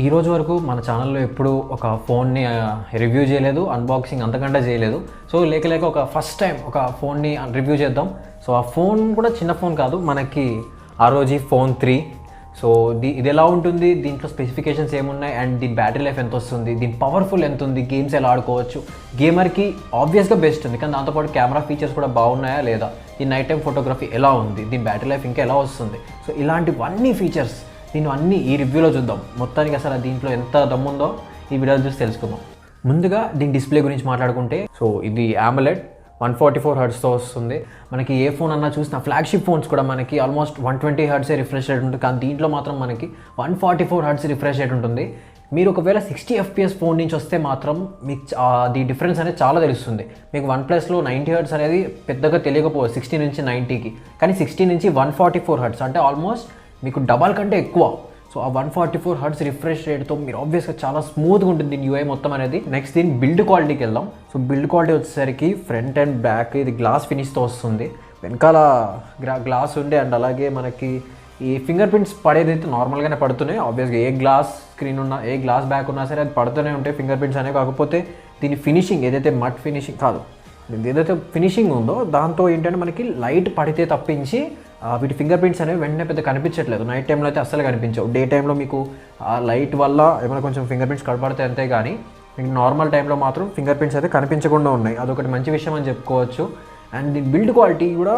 ఈ రోజు వరకు మన ఛానల్లో ఎప్పుడు ఒక ఫోన్ని రివ్యూ చేయలేదు, అన్బాక్సింగ్ అంతకంటే చేయలేదు. సో లేక ఒక ఫస్ట్ టైం ఒక ఫోన్ని రివ్యూ చేద్దాం. సో ఆ ఫోన్ కూడా చిన్న ఫోన్ కాదు, మనకి ROG Phone 3. సో ఇది ఎలా ఉంటుంది, దీంట్లో స్పెసిఫికేషన్స్ ఏమున్నాయి, అండ్ దీని బ్యాటరీ లైఫ్ ఎంత వస్తుంది, దీని పవర్ఫుల్ ఎంత ఉంది, గేమ్స్ ఎలా ఆడుకోవచ్చు, గేమర్కి ఆబ్వియస్గా బెస్ట్ ఉంది. కానీ దాంతోపాటు కెమెరా ఫీచర్స్ కూడా బాగున్నాయా లేదా, ఈ నైట్ టైం ఫోటోగ్రఫీ ఎలా ఉంది, దీని బ్యాటరీ లైఫ్ ఇంకా ఎలా వస్తుంది. సో ఇలాంటివన్నీ ఫీచర్స్ దీన్ని అన్నీ ఈ రివ్యూలో చూద్దాం. మొత్తానికి అసలు దీంట్లో ఎంత దమ్ముందో ఈ వీడియో చూసి తెలుసుకుందాం. ముందుగా దీని డిస్ప్లే గురించి మాట్లాడుకుంటే, సో ఇది AMOLED 144 హెర్ట్జ్తో వస్తుంది. మనకి ఏ ఫోన్ అన్నా చూసిన ఫ్లాగ్షిప్ ఫోన్స్ కూడా మనకి ఆల్మోస్ట్ 120 హెర్ట్జే రిఫ్రెష్ రేట్ ఉంటుంది. కానీ దీంట్లో మాత్రం మనకి 144 హెర్ట్జ్ రిఫ్రెష్ రేట్ ఉంటుంది. మీరు ఒకవేళ 60 FPS ఫోన్ నుంచి వస్తే మాత్రం మీకు ది డిఫరెన్స్ అనేది చాలా తెలుస్తుంది. మీకు OnePlusలో 90 హెర్ట్జ్ అనేది పెద్దగా తెలియకపోవచ్చు 60 నుంచి 90కి, కానీ 60 నుంచి 144 హెర్ట్జ్ అంటే ఆల్మోస్ట్ మీకు డబల్ కంటే ఎక్కువ. సో ఆ 144 హెర్ట్జ్ రిఫ్రెష్ రేట్తో మీరు ఆబ్వియస్గా చాలా స్మూత్గా ఉంటుంది దీని UI మొత్తం అనేది. నెక్స్ట్ దీని బిల్డ్ క్వాలిటీకి వెళ్దాం. సో బిల్డ్ క్వాలిటీ వచ్చేసరికి ఫ్రంట్ అండ్ బ్యాక్ ఇది గ్లాస్ ఫినిష్తో వస్తుంది. వెనకాల గ్లాస్ ఉండే అండ్ అలాగే మనకి ఈ ఫింగర్ ప్రింట్స్ పడేది అయితే నార్మల్గానే పడుతున్నాయి. ఆబ్వియస్గా ఏ గ్లాస్ స్క్రీన్ ఉన్నా, ఏ గ్లాస్ బ్యాక్ ఉన్నా సరే అది పడుతూనే ఉంటాయి ఫింగర్ ప్రింట్స్ అనేవి. కాకపోతే దీని ఫినిషింగ్ ఏదైతే మట్ ఫినిషింగ్ కాదు, ఏదైతే ఫినిషింగ్ ఉందో దాంతో ఏంటంటే మనకి లైట్ పడితే తప్పించి వీటి ఫింగర్ ప్రింట్స్ అనేవి వెంటనే పెద్ద కనిపించట్లేదు. నైట్ టైంలో అయితే అస్సలు కనిపించవు. డే టైంలో మీకు లైట్ వల్ల ఏమైనా కొంచెం ఫింగర్ ప్రింట్స్ కనపడతాయి అంతే, కానీ మీకు నార్మల్ టైంలో మాత్రం ఫింగర్ ప్రింట్స్ అయితే కనిపించకుండా ఉన్నాయి. అదొకటి మంచి విషయం అని చెప్పుకోవచ్చు. అండ్ దీని బిల్డ్ క్వాలిటీ కూడా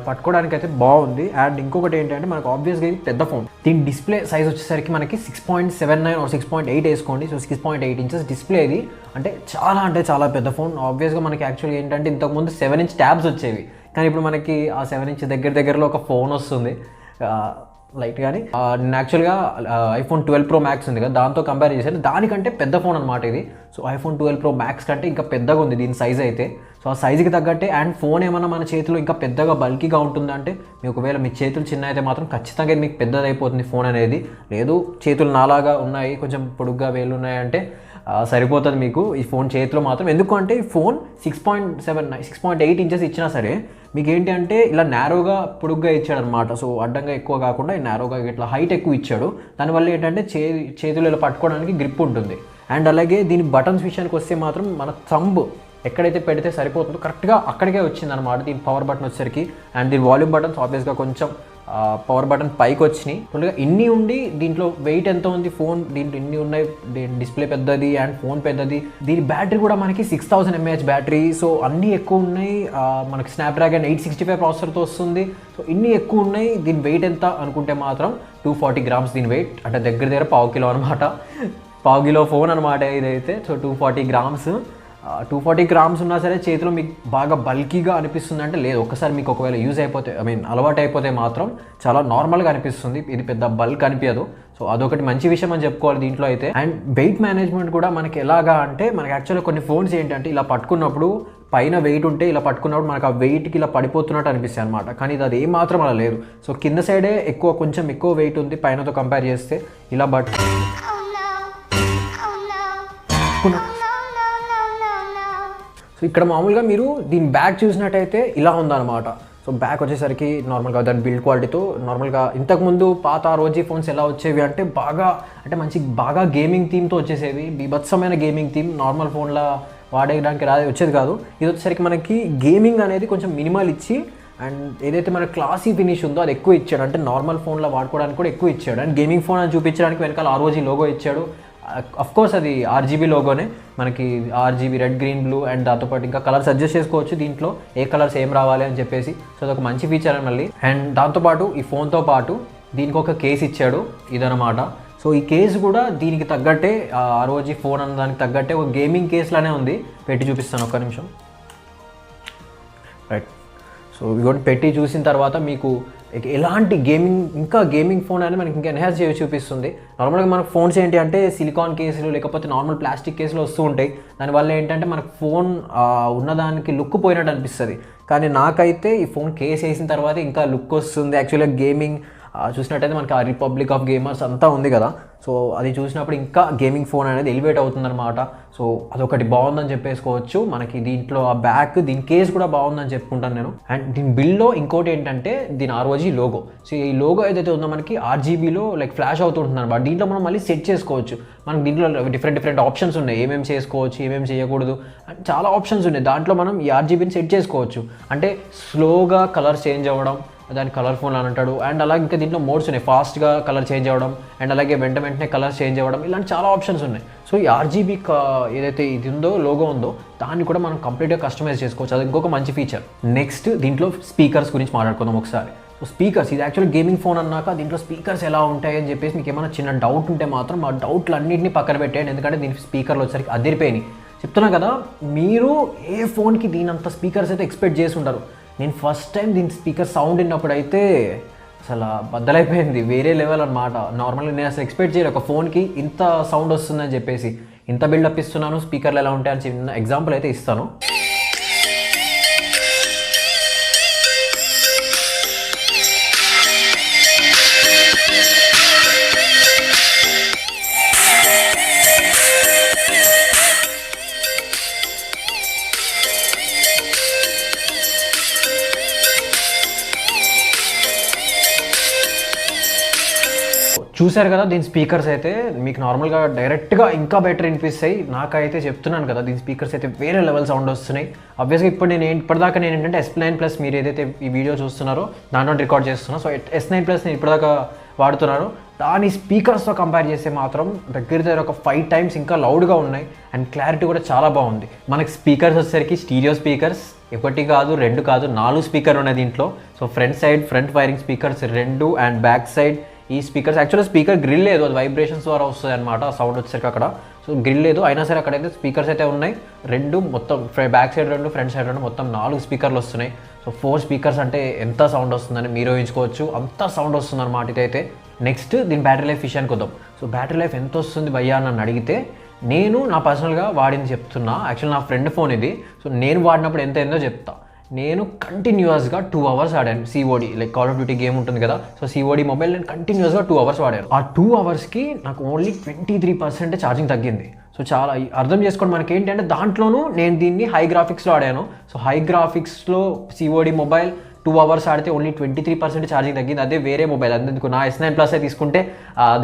పట్టుకోవడానికి అయితే బాగుంది. అండ్ ఇంకొకటి ఏంటంటే మనకు ఆబ్వియస్గా ఇది పెద్ద ఫోన్. దీని డిస్ప్లే సైజ్ వచ్చేసరికి మనకి 6.79 or 6.8 వేసుకోండి. సో 6.8 ఇంచెస్ డిస్ప్లే ఇది అంటే చాలా పెద్ద ఫోన్. ఆబ్వియస్గా మనకి యాక్చువల్గా ఏంటంటే ఇంతకుముందు 7 inch ట్యాబ్స్ వచ్చేవి, కానీ ఇప్పుడు మనకి ఆ 7 inch దగ్గరలో ఒక ఫోన్ వస్తుంది లైట్. కానీ నేను యాక్చువల్గా iPhone 12 Pro Max ఉంది కదా, దాంతో కంపేర్ చేశాను. దానికంటే పెద్ద ఫోన్ అనమాట ఇది. సో iPhone 12 Pro Max కంటే ఇంకా పెద్దగా ఉంది దీని సైజ్ అయితే. సో ఆ సైజుకి తగ్గట్టే అండ్ ఫోన్ ఏమన్నా మన చేతిలో ఇంకా పెద్దగా బల్కీగా ఉంటుందంటే, మీ ఒకవేళ మీ చేతులు చిన్న అయితే మాత్రం ఖచ్చితంగా మీకు పెద్దది అయిపోతుంది ఫోన్ అనేది. లేదు చేతులు నాలాగా ఉన్నాయి, కొంచెం పొడుగ్గా వేలు ఉన్నాయంటే సరిపోతుంది మీకు ఈ ఫోన్ చేతిలో మాత్రం. ఎందుకంటే ఈ ఫోన్ 6.8 ఇంచెస్ ఇచ్చినా సరే మీకు ఏంటి అంటే ఇలా నేరోగా పొడుగ్గా ఇచ్చాడు అనమాట. సో అడ్డంగా ఎక్కువ కాకుండా నేరోగా ఇట్లా హైట్ ఎక్కువ ఇచ్చాడు. దానివల్ల ఏంటంటే చేతులు ఇలా పట్టుకోవడానికి గ్రిప్ ఉంటుంది. అండ్ అలాగే దీని బటన్స్ విషయానికి వస్తే మాత్రం మన థంబ్ ఎక్కడైతే పెడితే సరిపోతుందో కరెక్ట్గా అక్కడికే వచ్చిందనమాట దీని పవర్ బటన్ వచ్చేసరికి. అండ్ దీని వాల్యూమ్ బటన్స్ ఆబ్వియస్గా కొంచెం పవర్ బటన్ పైకి వచ్చినాయి. టోటల్గా ఇన్ని ఉండి దీంట్లో వెయిట్ ఎంత ఉంది ఫోన్, దీంట్లో ఇన్ని ఉన్నాయి. డిస్ప్లే పెద్దది అండ్ ఫోన్ పెద్దది. దీని బ్యాటరీ కూడా మనకి 6000 mAh బ్యాటరీ. సో అన్నీ ఎక్కువ ఉన్నాయి. మనకి స్నాప్డ్రాగన్ 865 ప్రాసెసర్తో వస్తుంది. సో ఇన్ని ఎక్కువ ఉన్నాయి. దీని వెయిట్ ఎంత అనుకుంటే మాత్రం 240 grams దీని వెయిట్, అంటే దగ్గర 1/4 kilo అనమాట. 1/4 kilo ఫోన్ అనమాట ఇదైతే. So 240 grams. 240 grams ఉన్నా సరే చేతిలో మీకు బాగా బల్కీగా అనిపిస్తుంది అంటే లేదు. ఒకసారి మీకు ఒకవేళ యూజ్ అయిపోతే అలవాటు అయిపోతే మాత్రం చాలా నార్మల్గా అనిపిస్తుంది. ఇది పెద్ద బల్క్ అనిపించదు. సో అదొకటి మంచి విషయం అని చెప్పుకోవాలి దీంట్లో అయితే. అండ్ వెయిట్ మేనేజ్మెంట్ కూడా మనకి ఎలాగా అంటే, మనకి యాక్చువల్గా కొన్ని ఫోన్స్ ఏంటంటే ఇలా పట్టుకున్నప్పుడు పైన వెయిట్ ఉంటే ఇలా పట్టుకున్నప్పుడు మనకు ఆ వెయిట్కి ఇలా పడిపోతున్నట్టు అనిపిస్తాయి అనమాట. కానీ ఇది ఏమాత్రం అలా లేదు. సో కింద సైడే కొంచెం ఎక్కువ వెయిట్ ఉంది పైనతో కంపేర్ చేస్తే. ఇలా సో ఇక్కడ మామూలుగా మీరు దీని బ్యాక్ చూసినట్టయితే ఇలా ఉందన్నమాట. సో బ్యాక్ వచ్చేసరికి నార్మల్గా దాని బిల్డ్ క్వాలిటీతో నార్మల్గా ఇంతకుముందు పాత ROG ఫోన్స్ ఎలా వచ్చేవి అంటే బాగా గేమింగ్ థీమ్తో వచ్చేసేవి. బీభత్సమైన గేమింగ్ థీమ్, నార్మల్ ఫోన్లో వాడేయడానికి వచ్చేది కాదు. ఇది వచ్చేసరికి మనకి గేమింగ్ అనేది కొంచెం మినిమల్ ఇచ్చి అండ్ ఏదైతే మన క్లాసీ ఫినిష్ ఉందో అది ఎక్కువ ఇచ్చాడు. అంటే నార్మల్ ఫోన్లో వాడుకోవడానికి కూడా ఎక్కువ ఇచ్చాడు. అండ్ గేమింగ్ ఫోన్ అని చూపించడానికి వెనకాల ROG లోగో ఇచ్చాడు. అఫ్కోర్స్ అది RGB లోగోనే, మనకి RGB red, green, blue and దాంతోపాటు ఇంకా కలర్స్ అడ్జస్ట్ చేసుకోవచ్చు దీంట్లో ఏ కలర్స్ ఏం రావాలి అని చెప్పేసి. సో అదొక మంచి ఫీచర్ అని మళ్ళీ. అండ్ దాంతోపాటు ఈ ఫోన్తో పాటు దీనికి ఒక కేస్ ఇచ్చాడు ఇదనమాట. సో ఈ కేసు కూడా దీనికి తగ్గట్టే ROG ఫోన్ అన్న దానికి తగ్గట్టే ఒక గేమింగ్ కేసులానే ఉంది. పెట్టి చూపిస్తాను ఒక్క నిమిషం. రైట్. సో ఇవి పెట్టి చూసిన తర్వాత మీకు ఎలాంటి గేమింగ్ ఫోన్ అనేది మనకి ఇంకా ఎన్హాన్స్ చేసి చూపిస్తుంది. నార్మల్గా మనకు ఫోన్స్ ఏంటి అంటే సిలికాన్ కేసులు లేకపోతే నార్మల్ ప్లాస్టిక్ కేసులు వస్తూ ఉంటాయి. దానివల్ల ఏంటంటే మనకు ఫోన్ ఉన్నదానికి లుక్ పోయినట్టు అనిపిస్తుంది. కానీ నాకైతే ఈ ఫోన్ కేస్ వేసిన తర్వాత ఇంకా లుక్ వస్తుంది. యాక్చువల్గా గేమింగ్ చూసినట్టయితే మనకి ఆ రిపబ్లిక్ ఆఫ్ గేమర్స్ అంతా ఉంది కదా. సో అది చూసినప్పుడు ఇంకా గేమింగ్ ఫోన్ అనేది ఎలివేట్ అవుతుందన్నమాట. సో అదొకటి బాగుందని చెప్పేసుకోవచ్చు. మనకి దీంట్లో ఆ బ్యాక్ దీని కేస్ కూడా బాగుందని చెప్పుకుంటాను నేను. అండ్ దీని బిల్లో ఇంకోటి ఏంటంటే దీని ROG లోగో. సో ఈ లోగో ఏదైతే ఉందో మనకి RGBలో లైక్ ఫ్లాష్ అవుతుంటుంది అనమాట. దీంట్లో మనం మళ్ళీ సెట్ చేసుకోవచ్చు. మనకి దీంట్లో డిఫరెంట్ ఆప్షన్స్ ఉన్నాయి, ఏమేమి చేసుకోవచ్చు ఏమేమి చేయకూడదు అండ్ చాలా ఆప్షన్స్ ఉన్నాయి. దాంట్లో మనం ఈ RGBని సెట్ చేసుకోవచ్చు. అంటే స్లోగా కలర్ చేంజ్ అవ్వడం, దాని కలర్ఫుల్ అని అంటాడు. అండ్ అలాగే ఇంకా దీంట్లో మోడ్స్ ఉన్నాయి, ఫాస్ట్గా కలర్ చేంజ్ అవ్వడం అండ్ అలాగే వెంటనే కలర్ చేంజ్ అవ్వడం, ఇలాంటి చాలా ఆప్షన్స్ ఉన్నాయి. సో ఈ RGB ఏదైతే ఇది ఉందో లోగో ఉందో దాన్ని కూడా మనం కంప్లీట్గా కస్టమైజ్ చేసుకోవచ్చు. అది ఇంకొక మంచి ఫీచర్. నెక్స్ట్ దీంట్లో స్పీకర్స్ గురించి మాట్లాడుకుందాం ఒకసారి. సో స్పీకర్స్, ఇది యాక్చువల్లీ గేమింగ్ ఫోన్ అన్నాక దీంట్లో స్పీకర్స్ ఎలా ఉంటాయి అని చెప్పేసి మీకు ఏమైనా చిన్న డౌట్ ఉంటే మాత్రం ఆ డౌట్లు అన్నింటినీ పక్కన పెట్టేయండి. ఎందుకంటే దీని స్పీకర్లు వచ్చేసరికి అదిరిపోయినాయి. చెప్తున్నా కదా, మీరు ఏ ఫోన్కి దీనంత స్పీకర్స్ అయితే ఎక్స్పెక్ట్ చేసి ఉంటారు. నేను ఫస్ట్ టైం దీని స్పీకర్ సౌండ్ విన్నప్పుడు అయితే అసలు బద్దలైపోయింది, వేరే లెవెల్ అనమాట. నార్మల్గా నేను అసలు ఎక్స్పెక్ట్ చేయలేదు ఒక ఫోన్కి ఇంత సౌండ్ వస్తుందని చెప్పేసి. ఇంత బిల్డప్ ఇస్తున్నాను, స్పీకర్లు ఎలా ఉంటాయని చిన్న ఎగ్జాంపుల్ అయితే ఇస్తాను. చూశారు కదా, దీని స్పీకర్స్ అయితే మీకు నార్మల్గా డైరెక్ట్గా ఇంకా బెటర్ వినిపిస్తాయి. నాకైతే చెప్తున్నాను కదా, దీని స్పీకర్స్ అయితే వేరే లెవెల్ సౌండ్ వస్తున్నాయి. ఆబ్వియస్గా ఇప్పటిదాకా నేను ఏంటంటే S9+ మీరు ఏదైతే ఈ వీడియో చూస్తున్నారో దాంట్లో రికార్డ్ చేస్తున్నా. సో S9+ నేను ఇప్పటిదాకా వాడుతున్నాను. దాని స్పీకర్స్తో కంపేర్ చేస్తే మాత్రం దగ్గర ఒక 5 times ఇంకా లౌడ్గా ఉన్నాయి అండ్ క్లారిటీ కూడా చాలా బాగుంది. మనకి స్పీకర్స్ వచ్చేసరికి స్టీరియో స్పీకర్స్, ఒకటి కాదు 2 కాదు 4 స్పీకర్ ఉన్నాయి దీంట్లో. So front wiring speakers 2 and back side ఈ స్పీకర్స్. యాక్చువల్గా స్పీకర్ గ్రిల్ లేదు, అది వైబ్రేషన్స్ ద్వారా వస్తుంది అనమాట సౌండ్ వచ్చేసరికి అక్కడ. సో గ్రిల్ లేదు, అయినా సరే అక్కడైతే స్పీకర్స్ అయితే ఉన్నాయి 2, మొత్తం బ్యాక్ సైడ్ 2 ఫ్రంట్ సైడ్ 2 మొత్తం 4 స్పీకర్లు వస్తున్నాయి. సో 4 స్పీకర్స్ అంటే ఎంత సౌండ్ వస్తుందని మీరు ఊహించుకోవచ్చు, అంత సౌండ్ వస్తుంది అనమాట ఇదైతే. నెక్స్ట్ దీని బ్యాటరీ లైఫ్ విషయానికి వద్దాం. సో బ్యాటరీ లైఫ్ ఎంత వస్తుంది భయ్యా అని నన్ను అడిగితే నేను నా పర్సనల్గా వాడింది చెప్తున్నా. యాక్చువల్ నా ఫ్రెండ్ ఫోన్ ఇది. సో నేను వాడినప్పుడు ఎంత అయిందో చెప్తా. నేను కంటిన్యూస్గా 2 hours ఆడాను COD, like call of duty game ఉంటుంది కదా. సో COD మొబైల్ నేను కంటిన్యూస్గా 2 hours వాడాను. ఆ 2 hours నాకు ఓన్లీ 23% ఛార్జింగ్ తగ్గింది. సో చాలా అర్థం చేసుకోండి, మనకి ఏంటంటే దాంట్లోనూ నేను దీన్ని హై గ్రాఫిక్స్లో ఆడాను. సో హై గ్రాఫిక్స్లో COD మొబైల్ 2 hours ఆడితే ఓన్లీ 23% ఛార్జింగ్ తగ్గింది. అదే వేరే మొబైల్ అందుకు నా S9+ తీసుకుంటే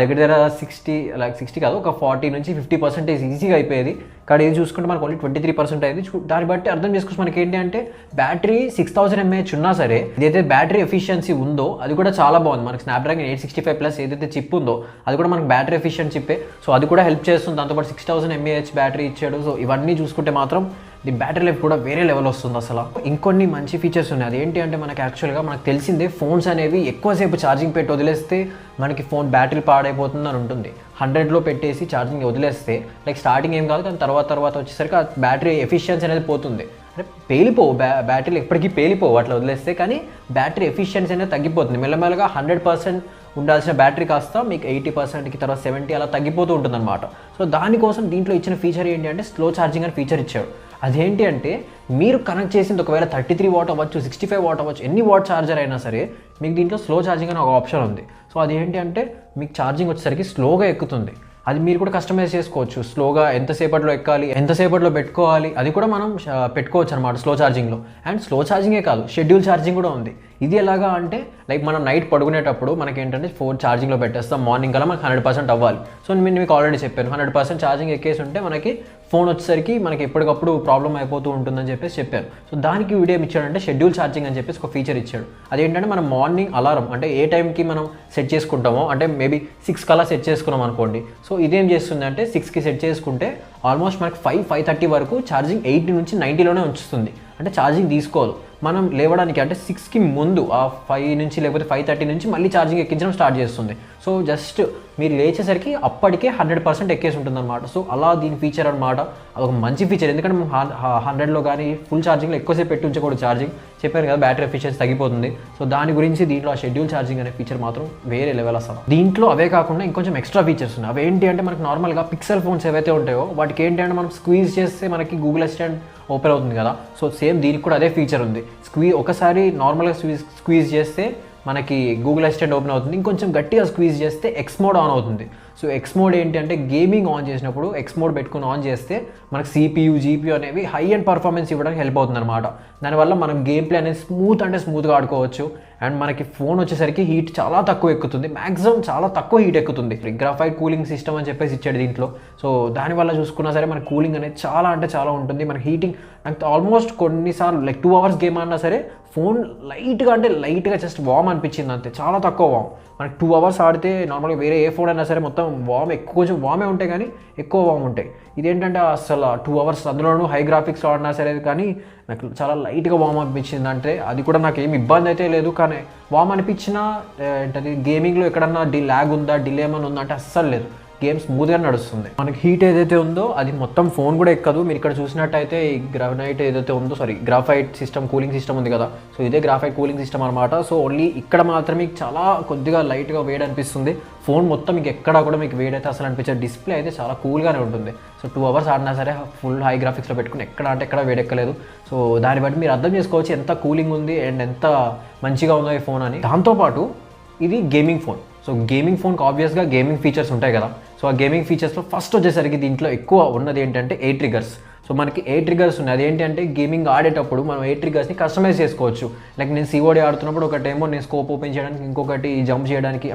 దగ్గర 60 కాదు ఒక 40 నుంచి 50% ఈజీగా అయిపోయేది. కానీ ఇది చూసుకుంటే మనకు ఓన్లీ 23% అయింది. దాన్ని బట్టి అర్థం చేసుకోవచ్చు మనకి ఏంటి అంటే బ్యాటరీ 6000 mAh ఉన్నా సరే ఏదైతే బ్యాటరీ ఎఫిషియన్సీ ఉందో అది కూడా చాలా బాగుంది. మనకి స్నాప్డ్రాగన్ 865+ ఏదైతే చిప్ ఉందో అది కూడా మనకి బ్యాటరీ ఎఫిషియెంట్ చిప్పే. సో అది కూడా హెల్ప్ చేస్తుంది. దాంతోపాటు 6000 mAh బ్యాటరీ ఇచ్చాడు. సో ఇవన్నీ చూసుకుంటే మాత్రం ది బ్యాటరీ లైఫ్ కూడా వేరే లెవెల్ వస్తుంది అసలు. ఇంకొన్ని మంచి ఫీచర్స్ ఉన్నాయి. అదేంటి అంటే మనకి యాక్చువల్గా మనకు తెలిసిందే ఫోన్స్ అనేవి ఎక్కువసేపు ఛార్జింగ్ పెట్టి వదిలేస్తే మనకి ఫోన్ బ్యాటరీ పాడైపోతుంది అని ఉంటుంది. 100లో పెట్టేసి ఛార్జింగ్ వదిలేస్తే లైక్ స్టార్టింగ్ ఏం కాదు, కానీ తర్వాత వచ్చేసరికి ఆ బ్యాటరీ ఎఫిషియన్సీ అనేది పోతుంది. అంటే పేలిపోవు బ్యాటరీలు ఎప్పటికీ పేలిపోవు అట్లా వదిలేస్తే, కానీ బ్యాటరీ ఎఫిషియన్సీ అనేది తగ్గిపోతుంది. మెల్లమెల్లగా 100% ఉండాల్సిన బ్యాటరీ కాస్త మీకు 80%కి తర్వాత 70 అలా తగ్గిపోతూ ఉంటుంది అనమాట. సో దానికోసం దీంట్లో ఇచ్చిన ఫీచర్ ఏంటి అంటే స్లో ఛార్జింగ్ అని ఫీచర్ ఇచ్చాడు. అదేంటి అంటే మీరు కనెక్ట్ చేసింది ఒకవేళ 33 వాట్ అవ్వచ్చు, 65 వాట్ అవ్వచ్చు, ఎన్ని వాట్ ఛార్జర్ అయినా సరే మీకు దీంట్లో స్లో ఛార్జింగ్ అని ఒక ఆప్షన్ ఉంది. సో అదేంటి అంటే మీకు ఛార్జింగ్ వచ్చేసరికి స్లోగా ఎక్కుతుంది. అది మీరు కూడా కస్టమైజ్ చేసుకోవచ్చు. స్లోగా ఎంతసేపట్లో ఎక్కాలి, ఎంతసేపట్లో పెట్టుకోవాలి, అది కూడా మనం పెట్టుకోవచ్చు అనమాట స్లో ఛార్జింగ్లో. అండ్ స్లో ఛార్జింగే కాదు, షెడ్యూల్ ఛార్జింగ్ కూడా ఉంది. ఇది ఎలాగా అంటే లైక్ మనం నైట్ పడుకునేటప్పుడు మనకి ఏంటంటే ఫోన్ ఛార్జింగ్లో పెట్టేస్తాం, మార్నింగ్ కల్లా మనకి 100% అవ్వాలి. సో నేను మీకు ఆల్రెడీ చెప్పాను 100% ఛార్జింగ్ ఎక్కేసి ఉంటే మనకి ఫోన్ వచ్చేసరికి మనకి ఎప్పటికప్పుడు ప్రాబ్లం అయిపోతూ ఉంటుందని చెప్పాను. సో దానికి వీడియో ఇచ్చాడంటే షెడ్యూల్ ఛార్జింగ్ అని చెప్పేసి ఒక ఫీచర్ ఇచ్చాడు. అదేంటంటే మనం మార్నింగ్ అలారం అంటే ఏ టైంకి మనం సెట్ చేసుకుంటామో, అంటే మేబీ 6 కల్లా సెట్ చేసుకున్నాం అనుకోండి. సో ఇదేం చేస్తుంది అంటే 6కి సెట్ చేసుకుంటే ఆల్మోస్ట్ మనకి 5:30 వరకు ఛార్జింగ్ 80 నుంచి 90లోనే ఉంచుతుంది. అంటే ఛార్జింగ్ తీసుకోవాలి. మనం లేవడానికి అంటే 6కి ముందు ఆ 5 నుంచి లేకపోతే 5:30 నుంచి మళ్ళీ ఛార్జింగ్ ఎక్కించడం స్టార్ట్ చేస్తుంది. సో జస్ట్ మీరు లేచేసరికి అప్పటికే 100% ఎక్కేసి ఉంటుంది అనమాట. సో అలా దీని ఫీచర్ అనమాట. అదొక మంచి ఫీచర్. ఎందుకంటే మనం 100లో కానీ ఫుల్ ఛార్జింగ్లో ఎక్కువసేపు పెట్టి ఉంచకూడదు. ఛార్జింగ్ చెప్పాను కదా, బ్యాటరీ ఎఫిషియన్సీ తగ్గిపోతుంది. సో దాని గురించి దీంట్లో ఆ షెడ్యూల్ ఛార్జింగ్ అనే ఫీచర్ మాత్రం వేరే లెవెల్ అసలు. దీంట్లో అవే కాకుండా ఇంకొంచెం ఎక్స్ట్రా ఫీచర్స్ ఉన్నాయి. అవి ఏంటి అంటే మనకి నార్మల్గా పిక్సెల్ ఫోన్స్ ఏవైతే ఉంటాయో వాటికి ఏంటి అంటే మనం స్క్వీజ్ చేస్తే మనకి గూగుల్ అసిస్టెంట్ ఓపెన్ అవుతుంది కదా. సో సేమ్ దీనికి కూడా అదే ఫీచర్ ఉంది. ఒకసారి నార్మల్గా స్క్వీజ్ చేస్తే మనకి గూగుల్ అసిస్టెంట్ ఓపెన్ అవుతుంది. ఇంకొంచెం గట్టిగా స్క్వీజ్ చేస్తే ఎక్స్ మోడ్ ఆన్ అవుతుంది. సో ఎక్స్ మోడ్ ఏంటి అంటే గేమింగ్ ఆన్ చేసినప్పుడు ఎక్స్ మోడ్ పెట్టుకుని ఆన్ చేస్తే మనకి CPU GPU అనేవి హై అండ్ పర్ఫార్మెన్స్ ఇవ్వడానికి హెల్ప్ అవుతుంది అనమాట. దానివల్ల మనం గేమ్ ప్లే అనేది స్మూత్గా ఆడుకోవచ్చు. అండ్ మనకి ఫోన్ వచ్చేసరికి హీట్ చాలా తక్కువ ఎక్కుతుంది, మ్యాక్సిమం చాలా తక్కువ హీట్ ఎక్కుతుంది. గ్రాఫైట్ కూలింగ్ సిస్టమ్ అని చెప్పేసి ఇచ్చాడు దీంట్లో. సో దానివల్ల చూసుకున్నా సరే మన కూలింగ్ అనేది చాలా ఉంటుంది. మన హీటింగ్ నాకు ఆల్మోస్ట్ కొన్నిసార్లు లైక్ 2 hours గేమ్ ఆడినా సరే ఫోన్ లైట్గా జస్ట్ వామ్ అనిపించింది అంతే, చాలా తక్కువ వామ్. మనకి 2 hours ఆడితే నార్మల్గా వేరే ఏ ఫోన్ అయినా సరే మొత్తం కొంచెం వామే ఉంటాయి కానీ ఎక్కువ వామ్ ఉంటాయి. ఇదేంటంటే అసలు 2 hours అందులోనూ హై గ్రాఫిక్స్ ఆడినా సరే కానీ నాకు చాలా లైట్గా వామ్ అనిపించింది. అంటే అది కూడా నాకు ఏమి ఇబ్బంది అయితే లేదు, కానీ వామ్ అనిపించినా ఏంటది గేమింగ్లో ఎక్కడన్నా ల్యాగ్ ఉందా, డిలే ఏమైనా ఉందా అంటే అస్సలు లేదు. గేమ్ స్మూత్గా నడుస్తుంది. మనకి హీట్ ఏదైతే ఉందో అది మొత్తం ఫోన్ కూడా ఎక్కదు. మీరు ఇక్కడ చూసినట్టయితే ఈ గ్రాఫైట్ సిస్టమ్ కూలింగ్ సిస్టమ్ ఉంది కదా, సో ఇదే గ్రాఫైట్ కూలింగ్ సిస్టమ్ అనమాట. సో ఓన్లీ ఇక్కడ మాత్రమే చాలా కొద్దిగా లైట్గా వేడి అనిపిస్తుంది. ఫోన్ మొత్తం మీకు ఎక్కడ కూడా మీకు వేడైతే అసలు అనిపించదు. డిస్ప్లే అయితే చాలా కూల్గానే ఉంటుంది. సో 2 hours ఆడినా సరే ఫుల్ హై గ్రాఫిక్స్లో పెట్టుకుని ఎక్కడ వేడెక్కలేదు. సో దాన్ని బట్టి మీరు అర్థం చేసుకోవచ్చు ఎంత కూలింగ్ ఉంది అండ్ ఎంత మంచిగా ఉందో ఈ ఫోన్ అని. దాంతోపాటు ఇది గేమింగ్ ఫోన్. సో గేమింగ్ ఫోన్కి ఆబ్వియస్గా గేమింగ్ ఫీచర్స్ ఉంటాయి కదా. సో ఆ గేమింగ్ ఫీచర్స్లో ఫస్ట్ వచ్చేసరికి దీంట్లో ఎక్కువ ఉన్నది ఏంటంటే 8 triggers. సో మనకి 8 triggers ఉన్నాయి. అదేంటి అంటే గేమింగ్ ఆడేటప్పుడు మనం 8 triggersని కస్టమైజ్ చేసుకోవచ్చు. లైక్ నేను COD ఆడుతున్నప్పుడు ఒకటేమో నేను స్కోప్ ఓపెన్ చేయడానికి, ఇంకొకటి జంప్ చేయడానికి,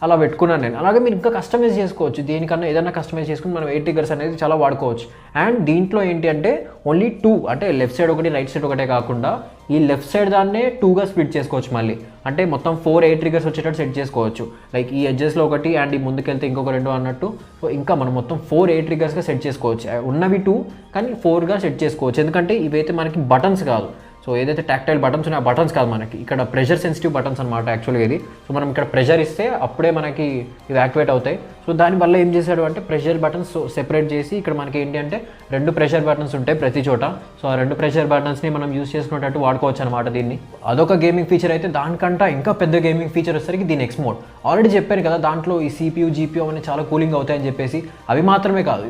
అలా పెట్టుకున్నాను నేను. అలాగే మీరు ఇంకా కస్టమైజ్ చేసుకోవచ్చు, దేనికన్నా ఏదైనా కస్టమైజ్ చేసుకుని మనం 8 triggers అనేది చాలా వాడుకోవచ్చు. అండ్ దీంట్లో ఏంటి అంటే ఓన్లీ 2 అంటే లెఫ్ట్ సైడ్ ఒకటి రైట్ సైడ్ ఒకటే కాకుండా ఈ లెఫ్ట్ సైడ్ దాన్నే 2గా స్ప్లిట్ చేసుకోవచ్చు మళ్ళీ. అంటే మొత్తం 4 8 triggers వచ్చేటట్టు సెట్ చేసుకోవచ్చు. లైక్ ఈ ఎడ్జెస్లో ఒకటి అండ్ ఈ ముందుకెళ్తే ఇంకొక 2 అన్నట్టు. సో ఇంకా మనం మొత్తం 4 8 triggers సెట్ చేసుకోవచ్చు. ఉన్నవి 2 కానీ 4గా సెట్ చేసుకోవచ్చు. ఎందుకంటే ఇవైతే మనకి బటన్స్ కాదు. సో ఏదైతే టాక్టైల్ బటన్స్ ఉన్నాయో ఆ బటన్స్ కాదు, మనకి ఇక్కడ ప్రెషర్ సెన్సిటివ్ బటన్స్ అనమాట యాక్చువల్గా ఇది. సో మనం ఇక్కడ ప్రెషర్ ఇస్తే అప్పుడే మనకి ఇవి యాక్టివేట్ అవుతాయి. సో దానివల్ల ఏం చేశాడు అంటే ప్రెషర్ బటన్స్ సెపరేట్ చేసి ఇక్కడ మనకి ఏంటి అంటే 2 ప్రెషర్ బటన్స్ ఉంటాయి ప్రతి చోట. సో ఆ 2 ప్రెషర్ బటన్స్ని మనం యూస్ చేసుకునేటట్టు వాడుకోవచ్చు అనమాట దీన్ని. అదొక గేమింగ్ ఫీచర్. అయితే దానికంటే ఇంకా పెద్ద గేమింగ్ ఫీచర్ వచ్చేసరికి దీని ఎక్స్ మోడ్. ఆల్రెడీ చెప్పాను కదా దాంట్లో ఈ CPU GPU అనేది చాలా కూలింగ్ అవుతాయని చెప్పేసి. అవి మాత్రమే కాదు,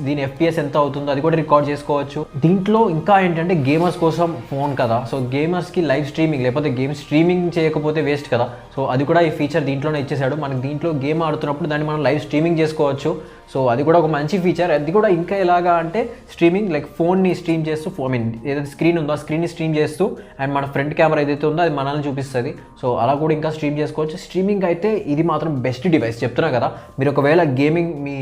దీని FPS ఎంత అవుతుందో అది కూడా రికార్డ్ చేసుకోవచ్చు. దీంట్లో ఇంకా ఏంటంటే గేమర్స్ కోసం ఫోన్ కదా, సో గేమర్స్కి లైవ్ స్ట్రీమింగ్ లేకపోతే గేమ్ స్ట్రీమింగ్ చేయకపోతే వేస్ట్ కదా. సో అది కూడా ఈ ఫీచర్ దీంట్లోనే ఇచ్చేసాడు. మనకి దీంట్లో గేమ్ ఆడుతున్నప్పుడు దాన్ని మనం లైవ్ స్ట్రీమింగ్ చేసుకోవచ్చు. సో అది కూడా ఒక మంచి ఫీచర్. అది కూడా ఇంకా ఎలాగా అంటే స్ట్రీమింగ్ లైక్ ఫోన్ని స్ట్రీమ్ చేస్తూ ఏదైతే స్క్రీన్ ఉందో ఆ స్క్రీన్ని స్ట్రీమ్ చేస్తూ అండ్ మన ఫ్రంట్ కెమెరా ఏదైతే ఉందో అది మనల్ని చూపిస్తుంది. సో అలా కూడా ఇంకా స్ట్రీమ్ చేసుకోవచ్చు. స్ట్రీమింగ్ అయితే ఇది మాత్రం బెస్ట్ డివైస్ చెప్తున్నా కదా. మీరు ఒకవేళ గేమింగ్ మీ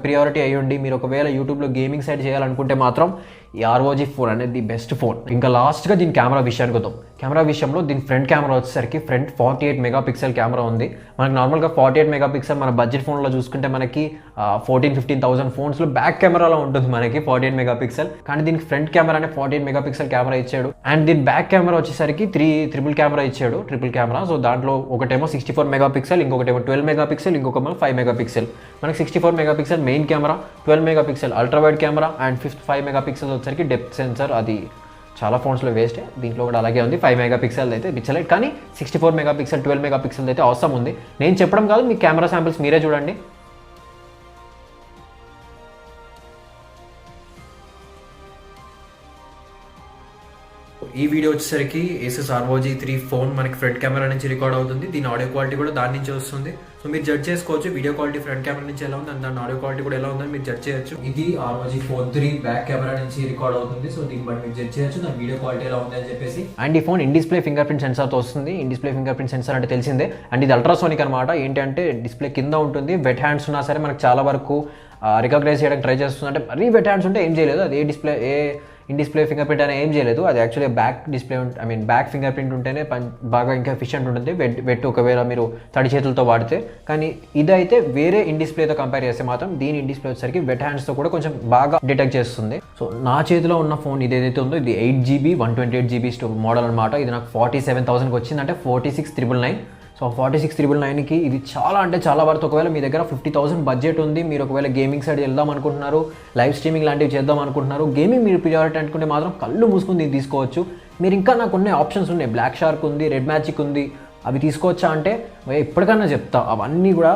ప్రియారిటీ అయ్యండి, మీరు ఒకవేళ యూట్యూబ్లో గేమింగ్ సైడ్ చేయాలనుకుంటే మాత్రం ఈ ROG ఫోన్ అనేది ది బెస్ట్ ఫోన్. ఇంకా లాస్ట్గా దీని కెమెరా విషయానికి వద్దాం. కెమెరా విషయంలో దీని ఫ్రంట్ కెమెరా వచ్చేసరికి ఫ్రంట్ 48 MP కెమెరా ఉంది. మనకి నార్మల్గా 48 MP మన బడ్జెట్ ఫోన్లో చూసుకుంటే మనకి 14-15,000 ఫోన్స్లో బ్యాక్ కెమెరాలో ఉంటుంది మనకి 48 MP. కానీ దీనికి ఫ్రంట్ కెమెరానే 48 MP కెమెరా ఇచ్చాడు. అండ్ దీని బ్యాక్ కెమెరా వచ్చేసరికి ట్రిపుల్ కెమెరా ఇచ్చాడు, ట్రిపుల్ కెమెరా. సో దాంట్లో ఒకటేమో 64 MP, ఇంకొకటేమో 12 MP, ఇంకొకమో 5 MP. మనకి 64 MP main camera, 12 MP ultra wide camera and 5 MP వచ్చేసరికి డెప్త్ సెన్సర్. అది చాలా ఫోన్స్లో వేస్ట్, దీంట్లో కూడా అలాగే ఉంది. 5 MP అయితే పిచ్చలైట్, కానీ 64 MP 12 MP అయితే అవసరం ఉంది. నేను చెప్పడం కాదు, మీ కెమెరా శాంపిల్స్ మీరే చూడండి. ఈ వీడియో వచ్చేసరికి Asus ROG 3 ఫోన్ మనకి ఫ్రంట్ కెమెరా నుంచి రికార్డ్ అవుతుంది. దీని ఆడియో క్వాలిటీ కూడా దాని నుంచి వస్తుంది. సో మీరు జడ్జ్ చేసుకోవచ్చు వీడియో క్వాలిటీ ఫ్రంట్ కెమెరా నుంచి ఎలా ఉంది అండ్ దాని ఆడియో క్వాలిటీ కూడా ఎలా ఉందని మీరు జడ్జ్ చేయొచ్చు. ఇది ROG Phone 3 బ్యాక్ కెమెరా నుంచి రికార్డ్ అవుతుంది. సో దీన్ని బట్టి మీరు జడ్జ్ చేయొచ్చు దాని వీడియో క్వాలిటీ ఎలా ఉంది అని చెప్పేసి. అండ్ ఈ phone in display fingerprint సెన్సార్తో వస్తుంది. In display fingerprint sensor అంటే తెలిసిందే. అండ్ ఇది అల్ట్రాసోనిక్ అనమాట. ఏంటంటే డిస్ప్లే కింద ఉంటుంది. వెట్ హ్యాండ్స్ ఉన్నా సరే మనకు చాలా వరకు రికగ్నైజ్ చేయడానికి ట్రై చేస్తుంది. అంటే మరీ వెట్ హ్యాండ్స్ ఉంటే ఏం చేయలేదు, అది ఇన్ డిస్ప్లే ఫింగర్ ప్రింట్ అనేది ఏం చేయలేదు. అది actually back display back finger print ఉంటేనే బాగా ఇంకా ఎఫిషియెంట్ ఉంటుంది వెట్ ఒకవేళ మీరు తడి చేతులతో వాడితే. కానీ ఇదైతే వేరే ఇన్ డిస్ప్లేతో కంపేర్ చేస్తే మాత్రం దీని ఇన్ డిస్ప్లే వచ్చేసరికి వెట్ హ్యాండ్స్తో కూడా కొంచెం బాగా డిటెక్ట్ చేస్తుంది. సో నా చేతిలో ఉన్న ఫోన్ ఇదేదైతే ఉందో ఇది 8GB 128GB మోడల్ అనమాట. ఇది నాకు 47,000కి వచ్చింది, అంటే 46,999. సో 46,999కి ఇది చాలా అంటే చాలా వర్త్. ఒకవేళ మీ దగ్గర 50,000 బడ్జెట్ ఉంది, మీరు ఒకవేళ గేమింగ్ సైడ్ వెళ్దాం అనుకుంటున్నారు, లైవ్ స్ట్రీమింగ్ లాంటివి చేద్దాం అనుకుంటున్నారు, గేమింగ్ మీరు ప్రియారిటీ అనుకుంటే మాత్రం కళ్ళు మూసుకుని దీన్ని తీసుకోవచ్చు. మీరు ఇంకా నాకు కొన్ని ఆప్షన్స్ ఉన్నాయి, బ్లాక్ షార్క్ ఉంది, రెడ్ మ్యాజిక్ ఉంది, అవి తీసుకోవచ్చా అంటే ఇప్పటికన్నా చెప్తా. అవన్నీ కూడా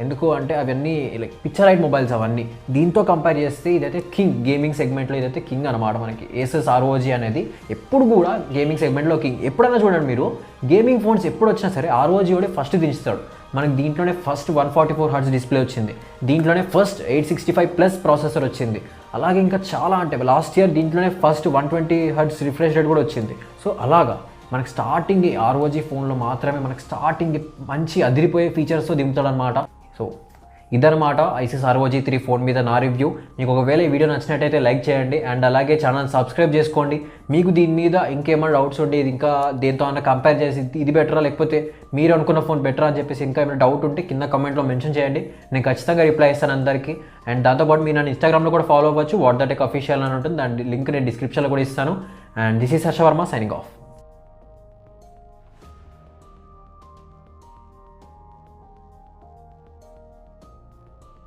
ఎందుకు అంటే అవన్నీ లైక్ పిక్చరైట్ మొబైల్స్ అవన్నీ. దీంతో కంపేర్ చేస్తే ఇదైతే కింగ్, గేమింగ్ సెగ్మెంట్లో ఇదైతే కింగ్ అనమాట. మనకి ఏసెస్ ROG అనేది ఎప్పుడు కూడా గేమింగ్ సెగ్మెంట్లో కింగ్. ఎప్పుడైనా చూడండి మీరు, గేమింగ్ ఫోన్స్ ఎప్పుడు వచ్చినా సరే ROG కూడా ఫస్ట్ దించుతాడు. మనకి దీంట్లోనే ఫస్ట్ 144 Hz డిస్ప్లే వచ్చింది, దీంట్లోనే ఫస్ట్ 865+ ప్రాసెసర్ వచ్చింది. అలాగే ఇంకా చాలా అంటే లాస్ట్ ఇయర్ దీంట్లోనే ఫస్ట్ 120 Hz రిఫ్రెష్ రేట్ కూడా వచ్చింది. సో అలాగా మనకి స్టార్టింగ్ ROG ఫోన్లో మాత్రమే మనకి స్టార్టింగ్ మంచి అదిరిపోయే ఫీచర్స్తో దింపుతాడనమాట. సో ఇదనమాట ఐసెస్ ROG 3 ఫోన్ మీద నా రివ్యూ. మీకు ఒకవేళ ఈ వీడియో నచ్చినట్టయితే లైక్ చేయండి అండ్ అలాగే ఛానల్ సబ్స్క్రైబ్ చేసుకోండి. మీకు దీని మీద ఇంకేమైనా డౌట్స్ ఉంటే, ఇది ఇంకా దేంతో అన్న కంపేర్ చేసి ఇది బెటరా లేకపోతే మీరు అనుకున్న ఫోన్ బెటరా అని చెప్పేసి ఇంకా ఏమైనా డౌట్ ఉంటే కింద కమెంట్లో మెన్షన్ చేయండి. నేను ఖచ్చితంగా రిప్లై ఇస్తాను అందరికీ. అండ్ దాంతోపాటు మీరు నన్ను ఇన్స్టాగ్రామ్లో కూడా ఫాలో అవ్వచ్చు, వాట్ ద టెక్ అఫీషియల్ అని ఉంటుంది, దాని లింక్ నేను డిస్క్రిప్షన్లో కూడా ఇస్తాను. And this is Harsha Varma signing off.